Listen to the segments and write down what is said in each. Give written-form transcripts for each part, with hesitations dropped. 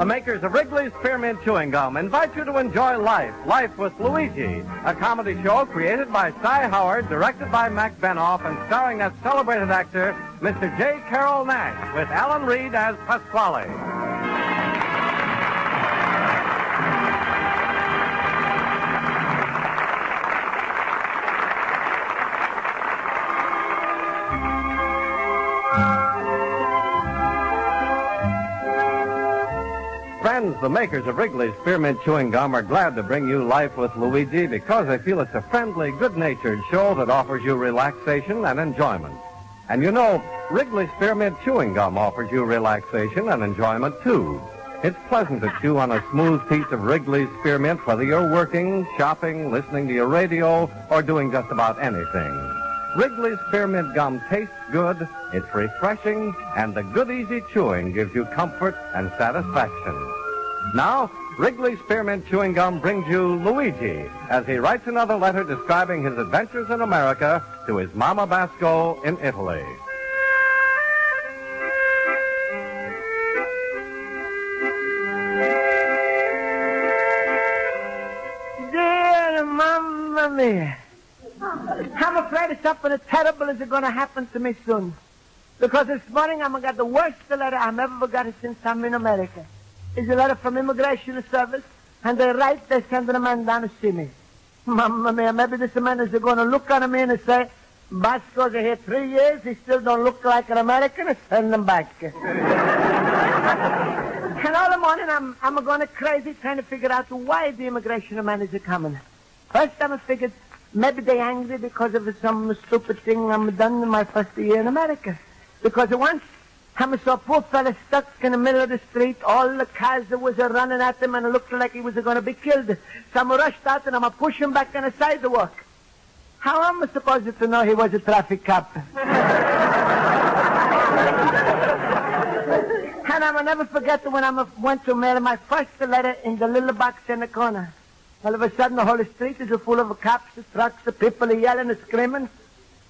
makers of Wrigley's Spearmint Chewing Gum invite you to enjoy Life with Luigi, a comedy show created by Cy Howard, directed by Mac Benoff, and starring that celebrated actor, Mr. J. Carrol Naish, with Alan Reed as Pasquale. Friends, the makers of Wrigley's Spearmint Chewing Gum are glad to bring you Life with Luigi because they feel it's a friendly, good-natured show that offers you relaxation and enjoyment. And you know, Wrigley's Spearmint Chewing Gum offers you relaxation and enjoyment, too. It's pleasant to chew on a smooth piece of Wrigley's Spearmint whether you're working, shopping, listening to your radio, or doing just about anything. Wrigley's Spearmint Gum tastes good, it's refreshing, and the good, easy chewing gives you comfort and satisfaction. Now, Wrigley's Spearmint Chewing Gum brings you Luigi as he writes another letter describing his adventures in America to his Mama Basco in Italy. Dear Mamma mia. I'm afraid something terrible is going to happen to me soon. Because this morning I'm going to get the worst letter I've ever got since I'm in America. It's a letter from Immigration Service, and they write they're sending a man down to see me. Mamma mia, maybe this man is going to look at me and say, Basco's here 3 years, he still don't look like an American, send him back. And all the morning I'm going crazy trying to figure out why the immigration man is coming. First I figured maybe they're angry because of some stupid thing I'm done in my first year in America. Because once I saw a poor fella stuck in the middle of the street, all the cars that was running at him, and it looked like he was going to be killed. So I rushed out and I'm pushing him back on the sidewalk. How am I supposed to know he was a traffic cop? And I'll never forget when I went to mail my first letter in the little box in the corner. All of a sudden, the whole street is full of cops, trucks, people are yelling and screaming.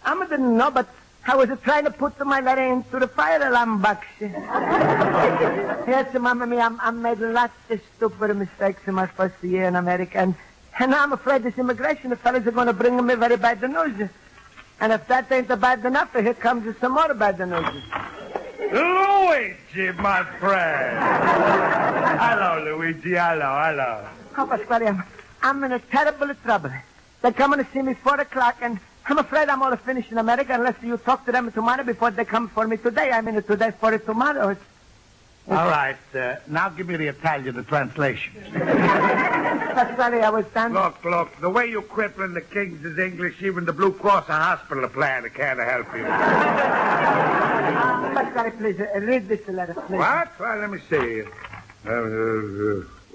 I didn't know, but I was trying to put my letter into the fire alarm box. Yes, Mamma mia, I made lots of stupid mistakes in my first year in America, and I'm afraid this immigration fellas are going to bring me very bad news. And if that ain't bad enough, here comes some more bad news. Luigi, my friend. Hello, Luigi. Hello. Oh, Pasquale, I'm in a terrible trouble. They're coming to see me 4 o'clock, and I'm afraid I'm all finished in America unless you talk to them tomorrow before they come for me today. I mean, today for tomorrow. All right. Now give me the Italian translation. Pasquale, I was standing... Look. The way you're crippling the Kings is English. Even the Blue Cross hospital plan can't help you. Pasquale, please, read this letter, please. What? Well, let me see.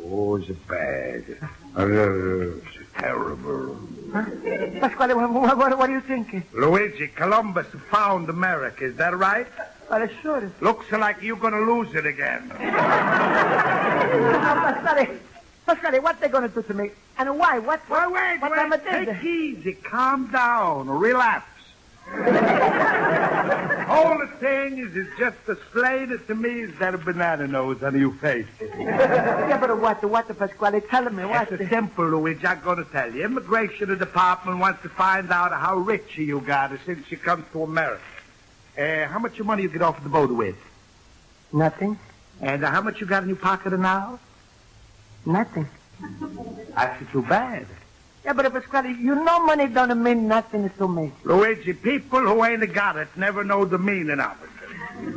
Oh, it's bad. It's terrible. Huh? Pasquale, what are you thinking? Luigi, Columbus found America. Is that right? Well, sure. Looks like you're going to lose it again. Pasquale, what they going to do to me? And why? What Wait. Take easy. Calm down. Relax. All the thing is just as plain to me as that a banana nose on your face. Yeah, but what, Pasquale? Tell me, what? It's simple, Luigi. I'm going to tell you. Immigration Department wants to find out how rich you got since you come to America. How much money you get off the boat with? Nothing. And how much you got in your pocket now? Nothing. That's too bad. Yeah, but Pasquale, you know money don't mean nothing to me. Luigi, people who ain't got it never know the meaning of it.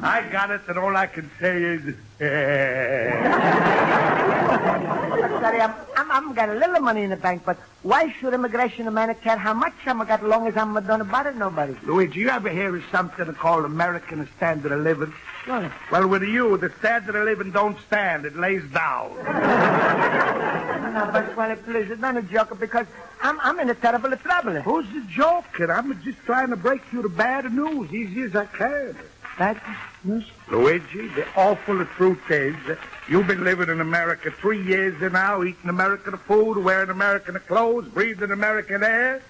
I got it, and all I can say is... Pasquale, I'm got a little money in the bank, but why should immigration man care how much I'm got as long as I'm don't bother nobody? Luigi, you ever hear of something called American standard of living? What? Well, with you, the standard of living don't stand. It lays down. No, Pasquale, please, don't joke, because I'm in a terrible trouble. Who's joking? I'm just trying to break you the bad news easy as I can. Bad news? Luigi, the awful truth is you've been living in America 3 years now, eating American food, wearing American clothes, breathing American air.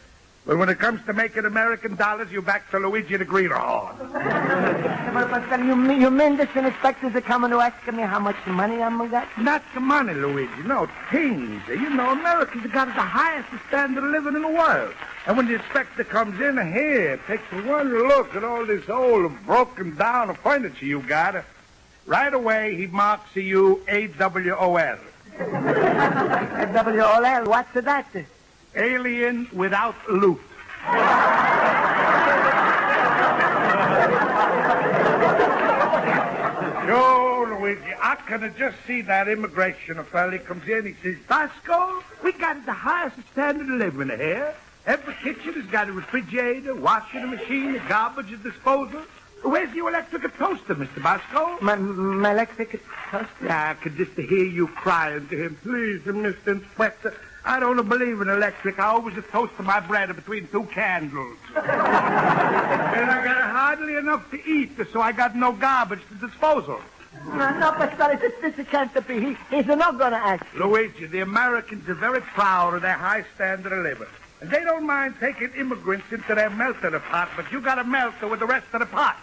But when it comes to making American dollars, you're back to Luigi the Greenhorn. But you mean this inspectors are coming to ask me how much money I'm got? Not the money, Luigi. No, things. You know, Americans have got the highest standard of living in the world. And when the inspector comes in here, takes one look at all this old broken down furniture you got, right away he marks you AWOL. AWOL? What's that? Alien without loot. Yo, Luigi, I can just see that immigration fella. He comes in, he says, Basco, we got the highest standard of living here. Every kitchen has got a refrigerator, washing machine, a garbage disposal. Where's your electric toaster, Mr. Basco? My electric toaster? Yeah, I could just hear you crying to him. Please, Mr. Inspector, I don't believe in electric. I always just toast my bread between two candles. And I got hardly enough to eat, so I got no garbage to disposal. No, Pasquale, this can't be. He's not going to ask. Luigi, the Americans are very proud of their high standard of living. And they don't mind taking immigrants into their melter pot, but you got to melt with the rest of the pot.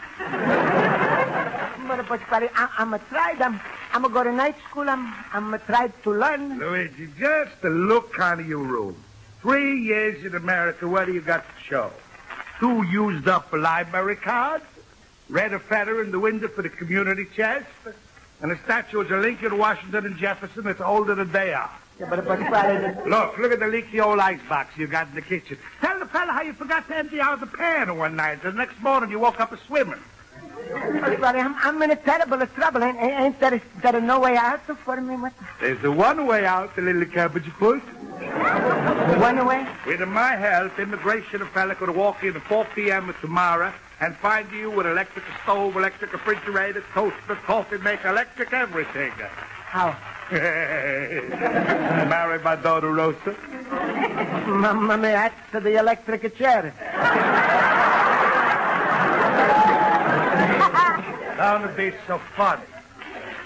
But Pasquale, I'm a tried. I'm going to go to night school. I'm a tried to learn. Luigi, just to look out of your room. 3 years in America, what do you got to show? 2 used up library cards, red feather in the window for the community chest, and a statue of Lincoln, Washington, and Jefferson that's older than they are. Yeah, but Pasquale... Look at the leaky old icebox you got in the kitchen. Tell the fella how you forgot to empty out the pan one night, and the next morning you woke up swimming. Pasquale, I'm in a terrible trouble. Ain't there no way out for me? What? There's the one way out, the little cabbage foot. One way? With my help, immigration fella could walk in at 4 p.m. tomorrow and find you with electric stove, electric refrigerator, toaster, coffee maker, electric everything. How? Marry my daughter, Rosa. Mamma mia, that's to the electric chair. Don't be so funny.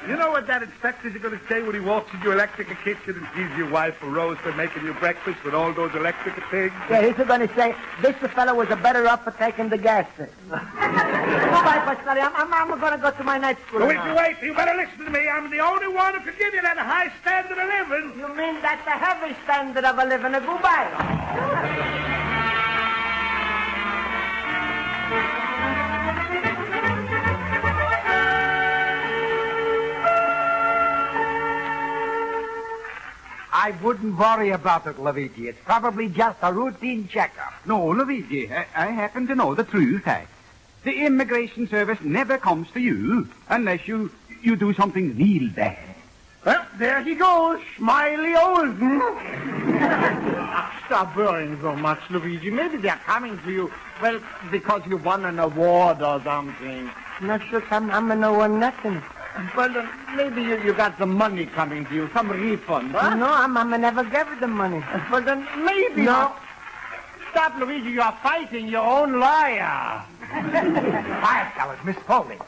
You know what that inspector's going to say when he walks in your electric kitchen and sees your wife, Rosa, making you breakfast with all those electric things? Yeah, he's going to say, this fellow was better off for taking the gas. Goodbye, Pasquale. I'm going to go to my night school. Wait. You better listen to me. I'm the only one who can give you that high standard of living. You mean that's a heavy standard of a living? Goodbye. I wouldn't worry about it, Luigi. It's probably just a routine checkup. No, Luigi, I happen to know the true fact. The immigration service never comes to you unless you do something real bad. Well, there he goes, Smiley Olsen. Stop worrying so much, Luigi. Maybe they're coming to you, well, because you won an award or something. Not sure I'm no one nothing. Well, maybe you got some money coming to you, some refund, huh? No, I'm never gave them money. Well, then maybe no. not. Stop, Luigi. You're fighting your own lawyer. Hi, fellas. Miss Spaulding.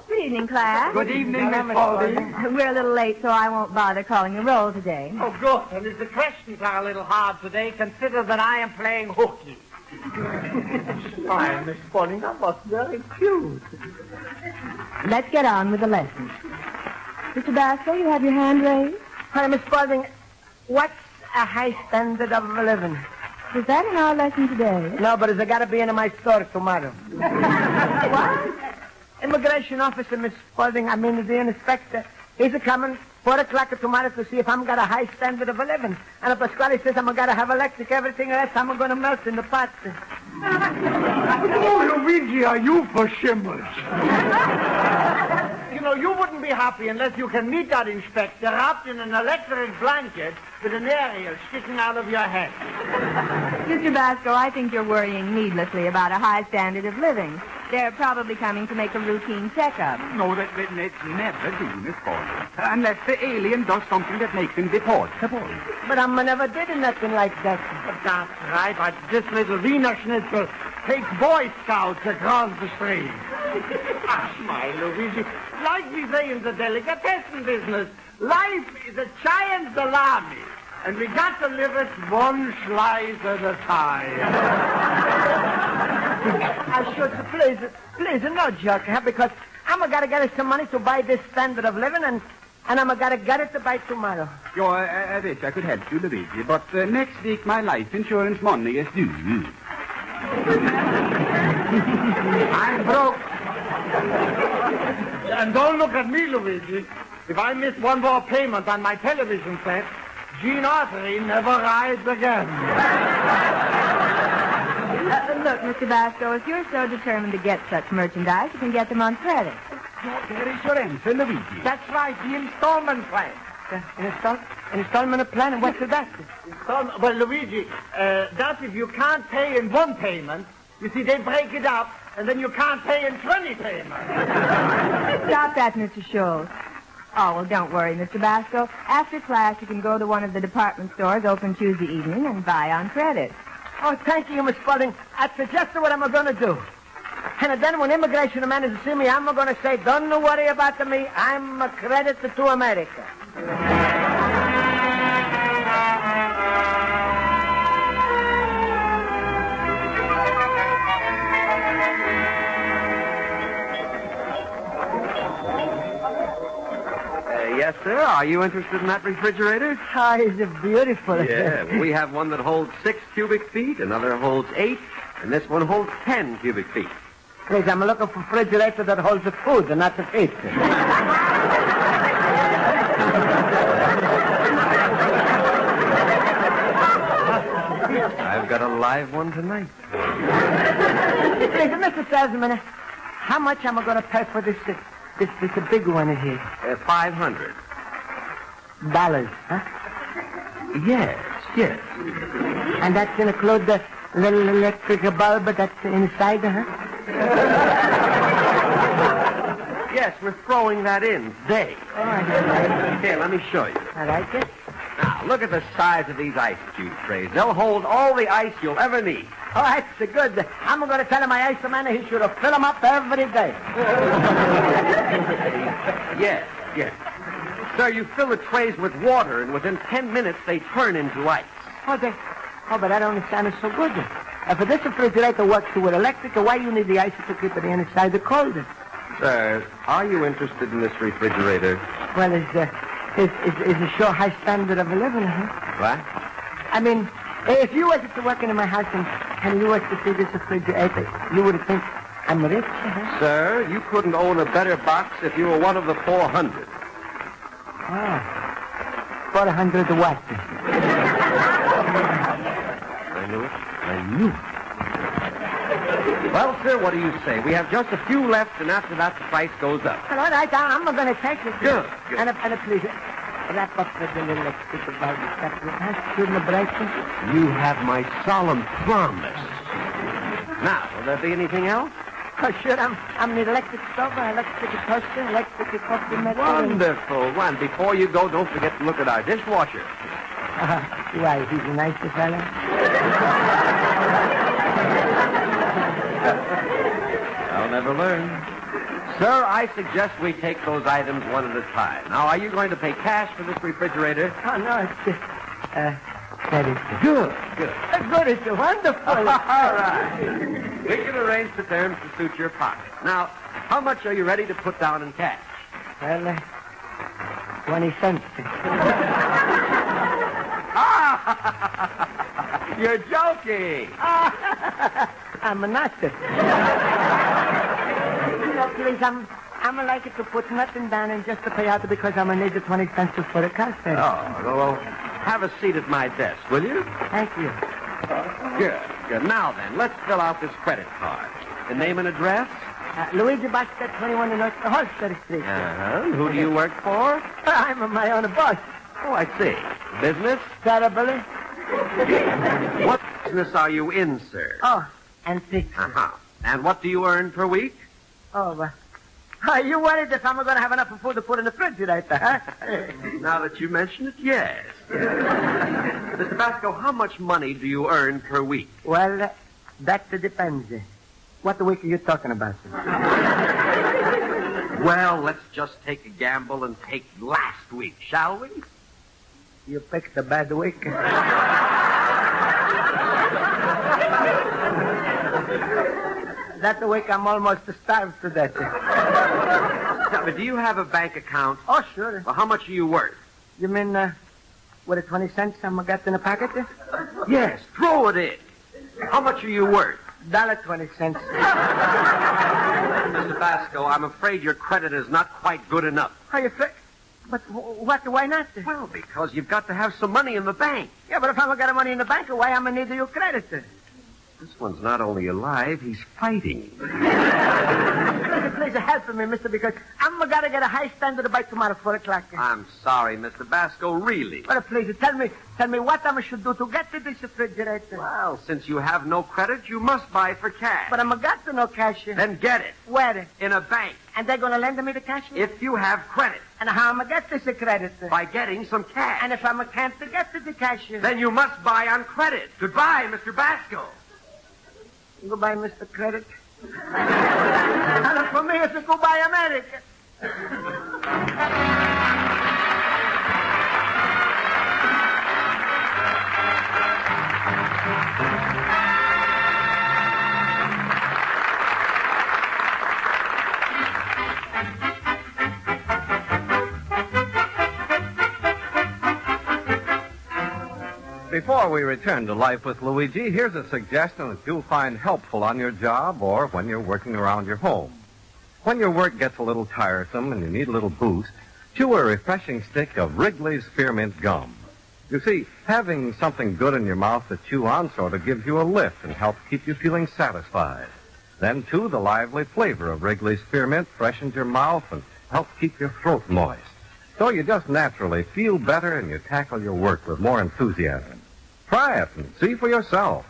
Good evening, class. Good evening, Miss Spaulding. We're a little late, so I won't bother calling a roll today. Oh, good. And if the questions are a little hard today, consider that I am playing hooky. Why, Miss Spaulding, that was very cute. Let's get on with the lesson. Mr. Basco, you have your hand raised? Hi, Miss Spaulding. What's a high standard of a living? Is that in our lesson today? No, but it's got to be in my store tomorrow. What? Immigration officer, Miss Spaulding, the inspector. He's coming 4 o'clock tomorrow to see if I'm got a high standard of a living. And if Pasquale says I'm got to have electric, everything else, I'm going to melt in the pot. Oh, Luigi, are you for shimmers? You wouldn't be happy unless you can meet that inspector wrapped in an electric blanket with an aerial sticking out of your head. Mr. Basco, I think you're worrying needlessly about a high standard of living. They're probably coming to make a routine checkup. No, that's never do, Miss Spaulding. Unless the alien does something that makes him deportable. But I never did nothing like that. But that's right, but this little Wiener Schnitzel takes Boy Scouts across the street. Smile, Luigi. Like we say in the delicatessen business, life is a giant salami. And we got to live it one slice at a time. I should, please, no joke, huh? Because I'm going to get us some money to buy this standard of living, and I'm going to get it to buy tomorrow. I wish I could help you, Luigi, but next week my life insurance money is due. I'm broke. And don't look at me, Luigi. If I miss one more payment on my television set, Gene Autry never rides again. Look, Mr. Basco, if you're so determined to get such merchandise, you can get them on credit. There is your answer, Luigi. That's right, the installment plan. Installment plan? What's that? Well, Luigi, that's if you can't pay in one payment. You see, they break it up, and then you can't pay in 20 payments. Stop that, Mr. Schultz. Oh, well, don't worry, Mr. Basco. After class, you can go to one of the department stores open Tuesday evening and buy on credit. Oh, thank you, Miss Spalding. That's just what I'm going to do. And then when immigration manager see me, I'm going to say, don't worry about me. I'm a credit to America. Yes, sir. Are you interested in that refrigerator? Ah, it's beautiful. Yeah. Well, we have one that holds 6 cubic feet, another holds 8, and this one holds 10 cubic feet. Please, I'm looking for a refrigerator that holds the food and not the feet. I've got a live one tonight. Please, Mr. Salesman, how much am I going to pay for this big one here? $500. Huh? Yes. And that's include the little electric bulb that's inside, huh? Yes, we're throwing that in today. All right. Here, let me show you. I like it. Now, look at the size of these ice cube trays. They'll hold all the ice you'll ever need. Oh, that's good. I'm going to tell my ice man he should fill them up every day. Yes. Sir, you fill the trays with water, and within 10 minutes, they turn into ice. But I don't understand it so good. If this refrigerator works with electric, why you need the ice to keep it inside the cold? Sir, are you interested in this refrigerator? Well, it's a sure high standard of living, huh? What? I mean, if you was to work in my house and you was to see this refrigerator, you would think I'm rich, huh? Sir, you couldn't own a better box if you were one of the 400. Oh. 400 what? I knew it. Well, sir, what do you say? We have just a few left, and after that, the price goes up. Well, all right, I'm going to take it. Good. And please, wrap up the little electric bulb. Shouldn't have break it? You have my solemn promise. Now, will there be anything else? Oh, sure, I'm the electric stove, electric toaster, electric coffee maker. Wonderful. Well, before you go, don't forget to look at our dishwasher. Why, he's a nice fellow. I'll never learn. Sir, I suggest we take those items one at a time. Now, are you going to pay cash for this refrigerator? Oh, no, it's just, that is Good. good, it's wonderful. All right. We can arrange the terms to suit your pocket. Now, how much are you ready to put down in cash? Well, 20 cents. You're joking. I'm not. Please, I'm like it to put nothing down and just to pay out because I'm going to need the 20 cents for the costume. Oh, well, have a seat at my desk, will you? Thank you. Good. Now then, let's fill out this credit card. The name and address? Luigi Basco, 21 North Holster Street. Uh-huh. Who do you work for? I'm my own boss. Oh, I see. Business? Terribly. What business are you in, sir? Oh, antiques. Uh-huh. And what do you earn per week? Oh, are you worried if I'm going to have enough food to put in the refrigerator, huh? Now that you mention it, yes. Mr. Basco, how much money do you earn per week? Well, that depends. What week are you talking about, sir? Well, let's just take a gamble and take last week, shall we? You picked a bad week. That week I'm almost starved to death. Now, but do you have a bank account? Oh, sure. Well, how much are you worth? You mean, with the 20 cents I got in the pocket there? Yes, throw it in. How much are you worth? $1.20. Mr. Basco, I'm afraid your credit is not quite good enough. How you feel? But what? Why not? Well, because you've got to have some money in the bank. Yeah, but if I haven't got money in the bank, why am I need your credit then? This one's not only alive, he's fighting. Please help me, mister, because I'm got to get a high standard by tomorrow, 4 o'clock. I'm sorry, Mr. Basco, really. But please, tell me what I should do to get to this refrigerator. Well, since you have no credit, you must buy for cash. But I'm got to no cash. Then get it. Where? In a bank. And they're going to lend me the cash? If you have credit. And how am I get this credit? By getting some cash. And if I can't get the cash? Then you must buy on credit. Goodbye, Mr. Basco. Goodbye, Mr. Credit. And for me, it's a goodbye, America. Before we return to Life with Luigi, here's a suggestion that you'll find helpful on your job or when you're working around your home. When your work gets a little tiresome and you need a little boost, chew a refreshing stick of Wrigley's Spearmint Gum. You see, having something good in your mouth to chew on sort of gives you a lift and helps keep you feeling satisfied. Then, too, the lively flavor of Wrigley's Spearmint freshens your mouth and helps keep your throat moist. So you just naturally feel better and you tackle your work with more enthusiasm. Try it and see for yourself.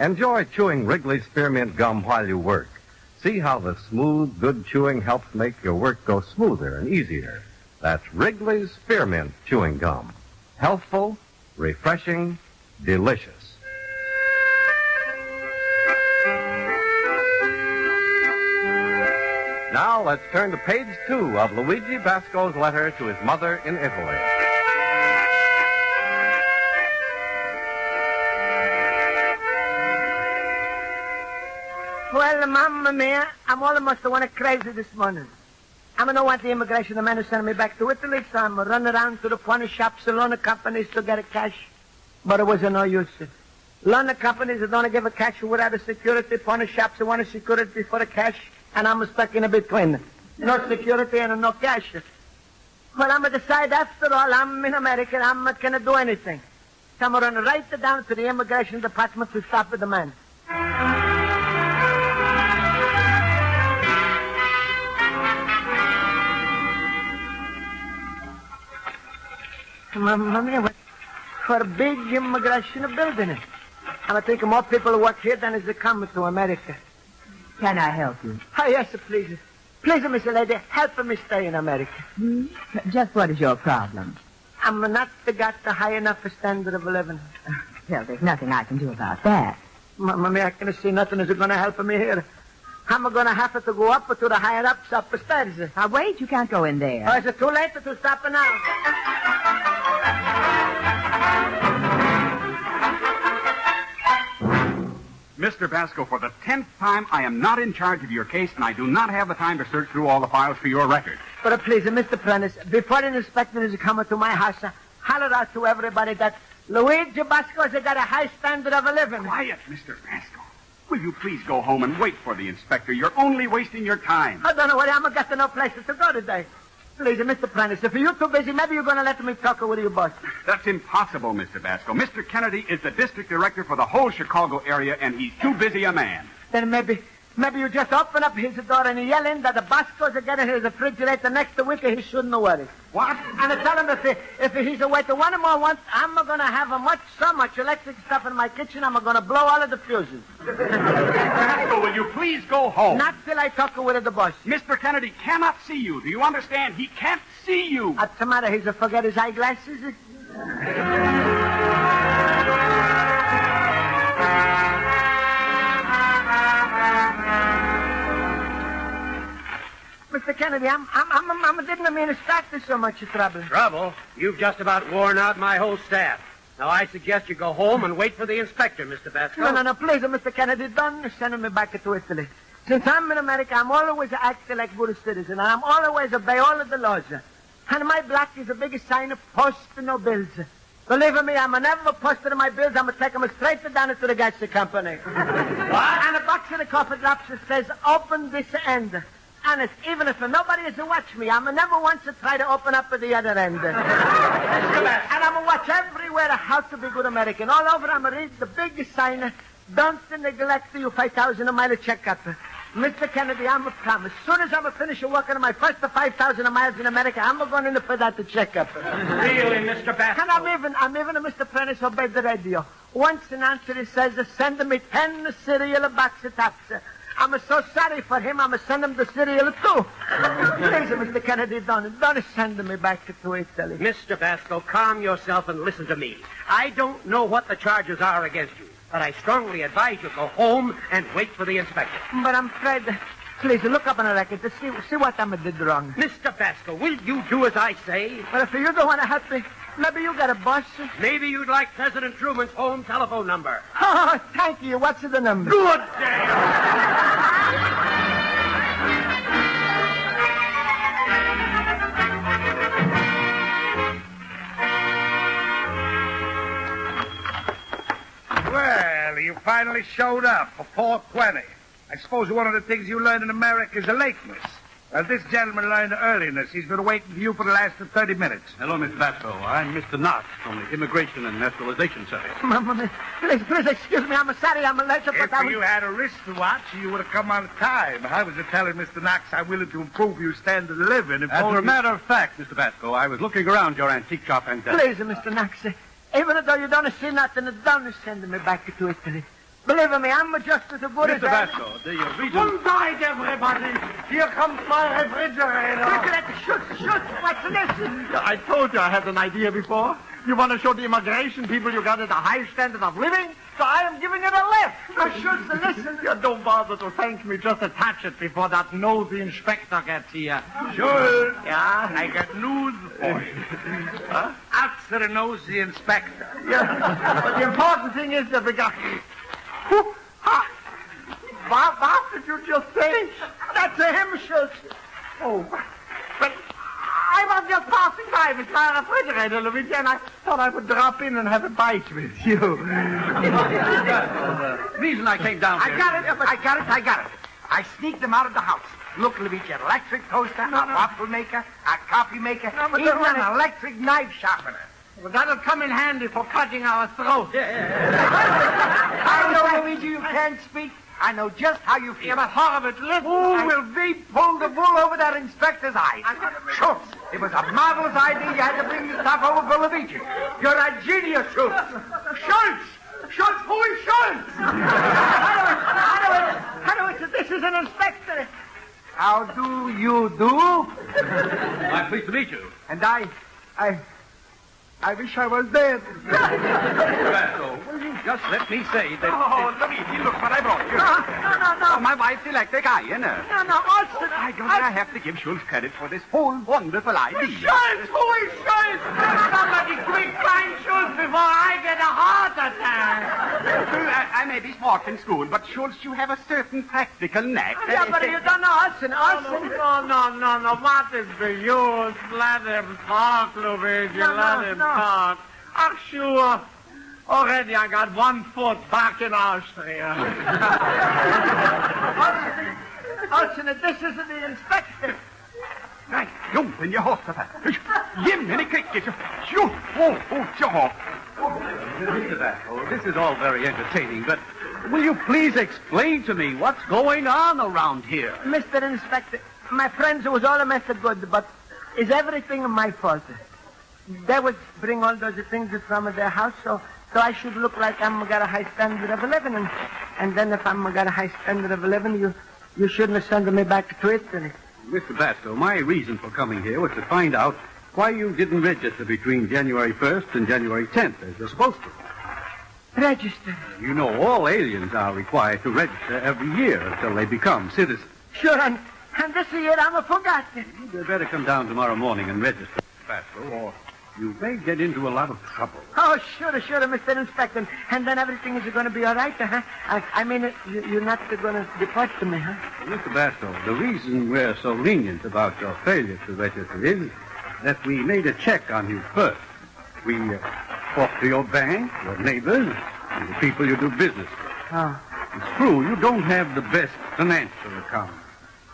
Enjoy chewing Wrigley's Spearmint Gum while you work. See how the smooth, good chewing helps make your work go smoother and easier. That's Wrigley's Spearmint Chewing Gum. Healthful, refreshing, delicious. Now let's turn to page 2 of Luigi Basco's letter to his mother in Italy. Well, Mamma Mia, I'm almost one crazy this morning. I don't want the immigration man to send me back to Italy, so I'm running around to the pawn shops and loan companies to get a cash. But it wasn't no use. Loan companies that don't give a cash without a security, pawn shops that want a security for the cash, and I'm stuck in between. No security and no cash. Well, I'm going to decide after all, I'm in America, I'm not going to do anything. So I'm going to run right down to the immigration department to stop with the man. Mamma mia, what for a big immigration building. I'm thinking more people work here than is coming to America. Can I help you? Oh, yes, please. Please, Miss Lady, help me stay in America. Just what is your problem? I'm not got the high enough standard of living. Well, there's nothing I can do about that. Mamma mia, I can see nothing is going to help me here. I'm going to have to go up to the higher ups upstairs. Now, wait, you can't go in there. Oh, is it too late to stop now? Mr. Basco, for the 10th time, I am not in charge of your case, and I do not have the time to search through all the files for your record. But please, Mr. Prentice, before the inspector is coming to my house, holler out to everybody that Luigi Basco has got a high standard of a living. Quiet, Mr. Basco. Will you please go home and wait for the inspector? You're only wasting your time. I don't know where I'm got no places to go today. Please, Mr. Prentice, if you're too busy, maybe you're going to let me talk with your boss. That's impossible, Mr. Basco. Mr. Kennedy is the district director for the whole Chicago area, and he's too busy a man. Then maybe you just open up his door and yell in that the Bascos are getting his refrigerator next week, he shouldn't worry. What? And I tell him if he's away to one more once, I'm going to have so much electric stuff in my kitchen, I'm going to blow all of the fuses. Basco, will you please go home? Not till I talk with the boss. Mr. Kennedy cannot see you. Do you understand? He can't see you. What's the matter? He's forget his eyeglasses? Mr. Kennedy, I didn't mean to start this so much trouble. Trouble? You've just about worn out my whole staff. Now, I suggest you go home and wait for the inspector, Mr. Basco. No, please, Mr. Kennedy, don't send me back to Italy. Since I'm in America, I'm always acting like a good citizen, and I'm always obey all of the laws. And my block is the biggest sign of post no bills. Believe me, I'm never posted my bills. I'm going to take them straight down to the gas company. What? And a box of the coffee drops that says, open this end. Honest, even if nobody is to watch me, I'm never once to try to open up at the other end. And I'm going to watch everywhere how to be good American. All over, I'm going to read the biggest sign, don't neglect your 5,000 a mile checkup. Mr. Kennedy, I'm a promise. As soon as I'm finished working on my first 5,000 miles in America, I'm going in for that checkup. Really, Mr. Basco? And I'm even a Mr. Prentice obey the radio. Once an answer he says, send me 10 cereal box of tops. I'm so sorry for him, I'm send him the cereal too. Please, Mr. Kennedy, don't send me back to Italy. Mr. Basco, calm yourself and listen to me. I don't know what the charges are against you, but I strongly advise you go home and wait for the inspector. But I'm afraid... Please, look up on the record to see what I did wrong. Mr. Basco, will you do as I say? But if you don't want to help me, maybe you got a boss. Maybe you'd like President Truman's home telephone number. Oh, thank you. What's the number? Good day. Well, you finally showed up for 4:20. I suppose one of the things you learn in America is the lateness. Well, this gentleman learned the earliness. He's been waiting for you for the last 30 minutes. Hello, Mr. Basco. I'm Mr. Knox from the Immigration and Naturalization Service. Please, excuse me. I'm sorry I'm late, but If you had a wristwatch, you would have come on time. I was telling Mr. Knox I'm willing to improve your standard of living. As a matter of fact, Mr. Basco, I was looking around your antique shop and... Please, Mr. Knox, even though you don't see nothing, don't send me back to Italy. Believe me, I'm just as good as... Mr. Basco, the reason... Good night, everybody. Here comes my refrigerator. Shoot, what's this? I told you I had an idea before. You want to show the immigration people you got a high standard of living? So I am giving it a lift. Listen. You don't bother to thank me. Just attach it before that nosy inspector gets here. Sure. Yeah? I got news for you. After the nosy inspector. Yeah. But the important thing is that we got... What did you just say? That's him, Schultz. Oh, but I was just passing by with my refrigerator, Luigi, and I thought I would drop in and have a bite with you. The reason I came down here... I got it. I sneaked them out of the house. Look, Luigi, an electric toaster, a waffle maker, a coffee maker, even an electric knife sharpener. Well, that'll come in handy for cutting our throats. I know, Luigi, you can't speak. I know just how you feel. Yeah, but Horowitz, listen. Who will be pulled the wool over that inspector's eyes? Schultz, it was a marvelous idea. You had to bring the stuff over for Luigi. You're a genius, Schultz. Schultz, who is Schultz? Horowitz, this is an inspector. How do you do? I'm pleased to meet you. And I wish I was dead. Mr. Basco, will you just let me say that... Oh, Luigi, look what I brought you. No. Oh, my wife's electric iron. No, Austin. I have to give Schultz credit for this whole wonderful idea. Schultz, who is Schultz? Somebody quick find Schultz before I get a heart attack. I may be smart in school, but Schultz, you have a certain practical knack. Yeah, but you don't know Austin. No. What is the use? Let him talk, Luigi. Let him talk. Oh, sure. Already I got 1 foot back in Austria. Austin, this is the inspector. Right, open your horse, Papa. Jiminy cricket. Shoot. Sure. Mr. Basco, this is all very entertaining, but will you please explain to me what's going on around here? Mr. Inspector, my friends was all a mess of good, but is everything my fault? They would bring all those things from their house, so I should look like I'm got a high standard of living, and then if I'm got a high standard of living, you shouldn't send me back to Italy. Mr. Basco, my reason for coming here was to find out why you didn't register between January 1st and January 10th, as you're supposed to. Register? You know, all aliens are required to register every year until they become citizens. Sure, and And this year I'm forgotten. You'd better come down tomorrow morning and register, Pasco, or you may get into a lot of trouble. Oh, sure, Mr. Inspector. And then everything is going to be all right, huh? I mean, you're not going to deport me, huh? Well, Mr. Basco, the reason we're so lenient about your failure to register is that we made a check on you first. We talked to your bank, your neighbors, and the people you do business with. Oh. It's true, you don't have the best financial account,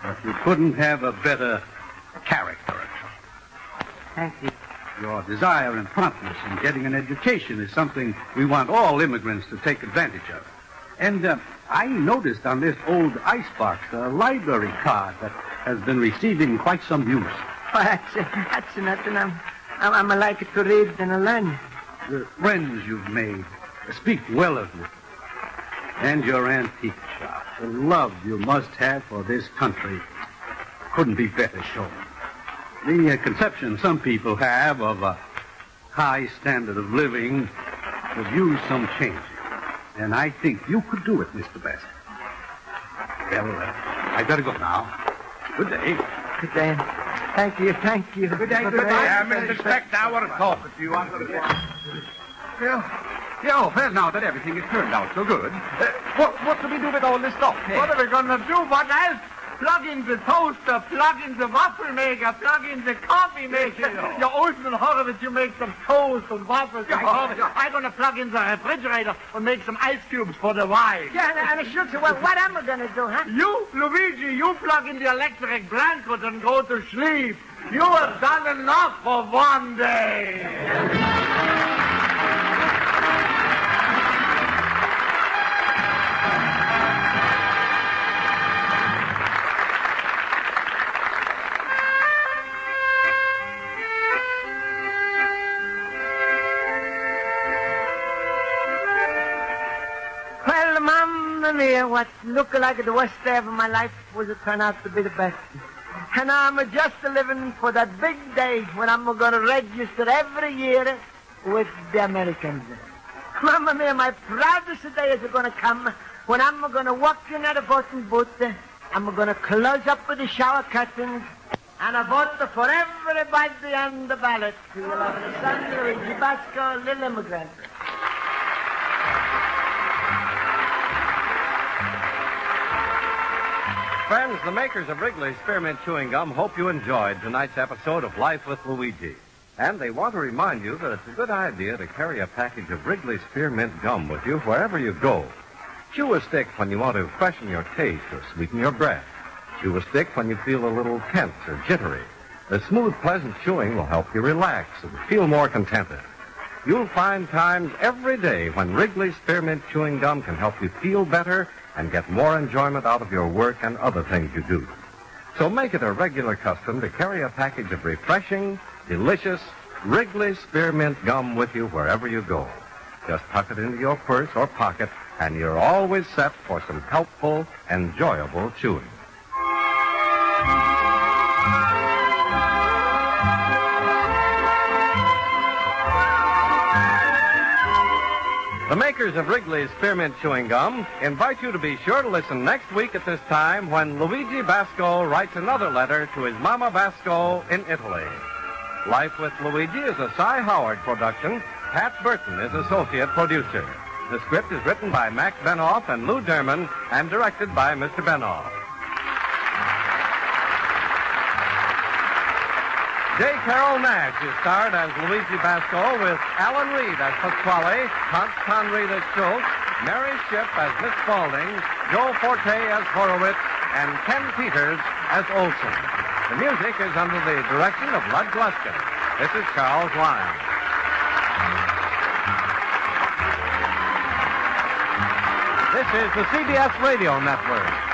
but you couldn't have a better character account. Thank you. Your desire and promptness in getting an education is something we want all immigrants to take advantage of. And I noticed on this old icebox a library card that has been receiving quite some use. Oh, that's nothing. I'm like to read and learn. The friends you've made speak well of you. And your antique shop. The love you must have for this country couldn't be better shown. The conception some people have of a high standard of living could use some changing. And I think you could do it, Mr. Basco. Well, I better go now. Good day. Good day. Thank you. Good day. Mr. Inspector, I want to talk with you. I'm going to... Yo, well, now that everything has turned out so good, what do we do with all this stuff? What are we going to do? What else? Plug in the toaster, plug in the waffle maker, plug in the coffee maker. You Olsen Horowitz, you make some toast and waffles and coffee. I'm going to plug in the refrigerator and make some ice cubes for the wine. Yeah, and shoot, well, what am I going to do, huh? You, Luigi, you plug in the electric blanket and go to sleep. You have done enough for one day. Well, Mamma Mia, what looked like the worst day of my life was to turn out to be the best. And I'm just living for that big day when I'm going to register every year with the Americans. Mamma Mia, my proudest day is going to come when I'm going to walk in at a voting booth. I'm going to close up with the shower curtains and I vote for everybody on the ballot. You'll have the son, Luigi Basco, little immigrant. Friends, the makers of Wrigley's Spearmint Chewing Gum hope you enjoyed tonight's episode of Life with Luigi. And they want to remind you that it's a good idea to carry a package of Wrigley's Spearmint Gum with you wherever you go. Chew a stick when you want to freshen your taste or sweeten your breath. Chew a stick when you feel a little tense or jittery. The smooth, pleasant chewing will help you relax and feel more contented. You'll find times every day when Wrigley's Spearmint Chewing Gum can help you feel better and get more enjoyment out of your work and other things you do. So make it a regular custom to carry a package of refreshing, delicious Wrigley's Spearmint Gum with you wherever you go. Just tuck it into your purse or pocket, and you're always set for some helpful, enjoyable chewing. The makers of Wrigley's Spearmint Chewing Gum invite you to be sure to listen next week at this time when Luigi Basco writes another letter to his Mama Basco in Italy. Life with Luigi is a Cy Howard production. Pat Burton is associate producer. The script is written by Mac Benoff and Lou Derman and directed by Mr. Benoff. J. Carrol Naish is starred as Luigi Basco with Alan Reed as Pasquale, Hans Conried as Schultz, Mary Shipp as Miss Spaulding, Joe Forte as Horowitz, and Ken Peters as Olson. The music is under the direction of Lud Gluskin. This is Charles Lyons. This is the CBS Radio Network.